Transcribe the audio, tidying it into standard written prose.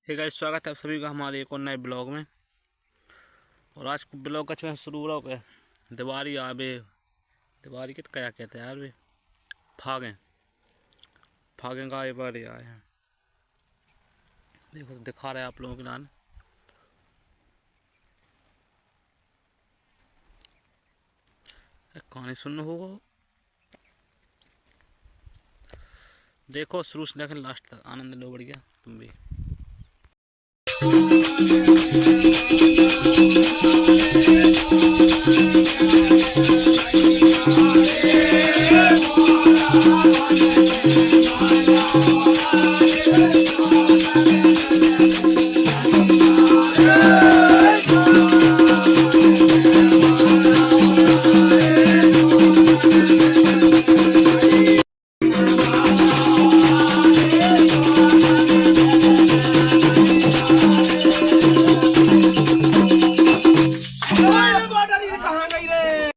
Hey guys, स्वागत है आप सभी का हमारे एक और नए ब्लॉग में। और आज को ब्लॉग का जो शुरू ब्लॉग है दिवाली आवे। दिवाली के तो क्या कहते हैं यार, वे फागे फागे का बार आए हैं। देखो दिखा रहे हैं आप लोगों के नाम। कहानी सुनना होगा, देखो शुरू से लेकर लास्ट तक आनंद लो। बढ़िया तुम भी। कहाँ गई रे?